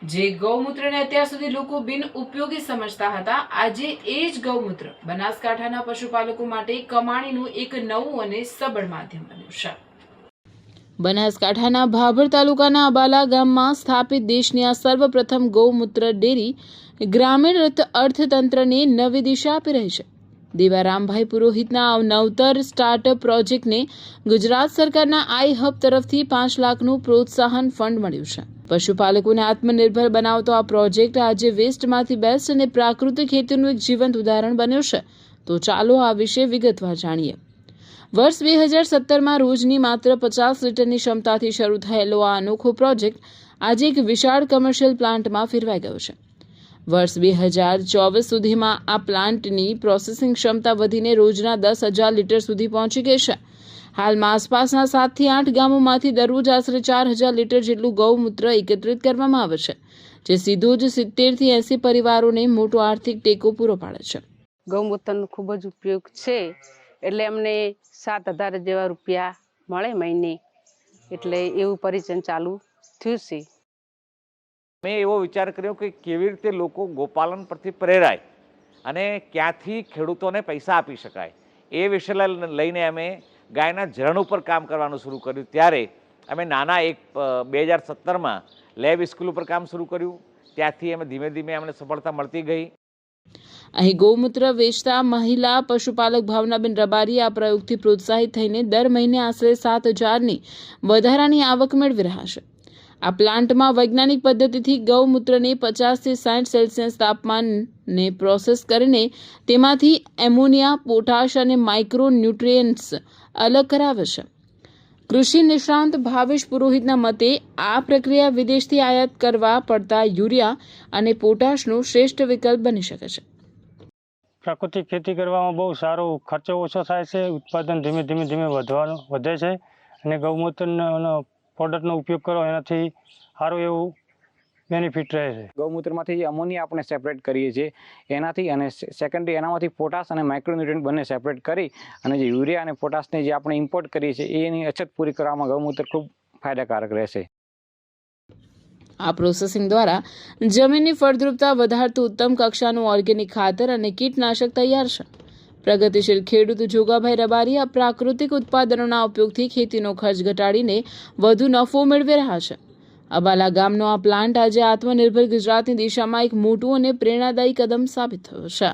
જે ગૌમૂત્રને અત્યાર સુધી લોકો બિન ઉપયોગી સમજતા હતા, આજે એ જ ગૌમૂત્ર બનાસકાંઠાના પશુપાલકો માટે કમાણીનું એક નવું અને સબળ માધ્યમ બન્યું છે। બનાસકાંઠાના ભાભર તાલુકાના અબાલા ગામમાં સ્થાપિત દેશની આ સર્વપ્રથમ ગૌમૂત્ર ડેરી ગ્રામીણ અર્થતંત્રને નવી દિશા આપી રહી છે। દેવારામભાઈ પુરોહિતના નવતર સ્ટાર્ટઅપ પ્રોજેક્ટને ગુજરાત સરકારના આઈ હબ તરફથી 5 લાખનું પ્રોત્સાહન ફંડ મળ્યું છે। પશુપાલકોને આત્મનિર્ભર બનાવતો આ પ્રોજેક્ટ આજે વેસ્ટમાંથી બેસ્ટ અને પ્રાકૃતિક ખેતીનું એક જીવંત ઉદાહરણ બન્યું છે। તો ચાલો આ વિશે વિગતવાર જાણીએ। વર્ષ 2017માં રોજની માત્ર 50 લીટરની ક્ષમતાથી શરૂ થયેલો આ અનોખો પ્રોજેક્ટ આજે એક વિશાળ કમર્શિયલ પ્લાન્ટમાં ફેરવાઈ ગયો છે। વર્ષ 2024 સુધીમાં આ પ્લાન્ટની પ્રોસેસિંગ ક્ષમતા વધીને રોજના 10,000 લીટર સુધી પહોંચી ગઈ છે। હાલમાં આસપાસના 7 થી 8 ગામોમાંથી દરરોજ આશરે 4,000 લીટર જેટલું ગૌમૂત્ર એકત્રિત કરવામાં આવે છે, જે સીધો જ 70 થી 80 પરિવારોને મોટો આર્થિક ટેકો પૂરો પાડે છે। ગૌમૂત્રનો ખૂબ જ ઉપયોગ છે, એટલે અમને 7,000 જેવા રૂપિયા મળે મહિને, એટલે એવું પરિચન ચાલુ થયું છે। મેં એવો વિચાર કર્યો કે કેવી રીતે લોકો ગોપાલન પરથી પ્રેરાય અને ક્યાંથી ખેડૂતોને પૈસા આપી શકાય, એ વિષય લઈને અમે ગાયના જરણ ઉપર કામ કરવાનું શરૂ કર્યું। ત્યારે અમે નાના એક 2017માં લેબ સ્કૂલ ઉપર કામ શરૂ કર્યું। ત્યાંથી અમે ધીમે ધીમે અમને સફળતા મળતી ગઈ। અહીં ગૌમૂત્ર વેચતા મહિલા પશુપાલક ભાવનાબેન રબારી આ પ્રયોગથી પ્રોત્સાહિત થઈને દર મહિને આશરે 7,000ની વધારાની આવક મેળવી રહ્યા છે। આ પ્લાન્ટમાં વૈજ્ઞાનિક પદ્ધતિથી ગૌમૂત્રને 50 થી 60 સેલ્સિયસ તાપમાને પ્રોસેસ કરીને તેમાંથી એમોનિયા, પોટાશ અને માઇક્રો ન્યુટ્રિયન્ટ્સ અલગ કરાવે છે। કૃષિ નિષ્ણાંત ભાવેશ પુરોહિતના મતે આ પ્રક્રિયા વિદેશથી આયાત કરવા પડતા યુરિયા અને પોટાશનો શ્રેષ્ઠ વિકલ્પ બની શકે છે। પ્રાકૃતિક ખેતી કરવામાં બહુ સારો ખર્ચો ઓછો થાય છે, ઉત્પાદન ધીમે ધીમે વધે છે અને ગૌમૂત્રનો પ્રોડક્ટનો ઉપયોગ કરો એનાથી સારું એવું બેનિફિટ રહે છે। ગૌમૂત્રમાંથી જે અમોનિયા આપણે સેપરેટ કરીએ છીએ એનાથી, અને સેકન્ડરી એનામાંથી પોટાશ અને માઇક્રોન્યુટ્રિયન્ટ બંને સેપરેટ કરી અને જે યુરિયા અને પોટાશને જે આપણે ઇમ્પોર્ટ કરીએ છીએ એની અછત પૂરી કરવામાં ગૌમૂત્ર ખૂબ ફાયદાકારક રહેશે। આ પ્રોસેસિંગ દ્વારા જમીનની ફળદ્રુપતા વધારતું ઉત્તમ કક્ષાનું ઓર્ગેનિક ખાતર અને કીટનાશક તૈયાર છે। પ્રગતિશીલ ખેડૂત જોગાભાઈ રબારી આ પ્રાકૃતિક ઉત્પાદનોના ઉપયોગથી ખેતીનો ખર્ચ ઘટાડીને વધુ નફો મેળવી રહ્યા છે। અબાલા ગામનો આ પ્લાન્ટ આજે આત્મનિર્ભર ગુજરાતની દિશામાં એક મોટું અને પ્રેરણાદાયી કદમ સાબિત થયો છે।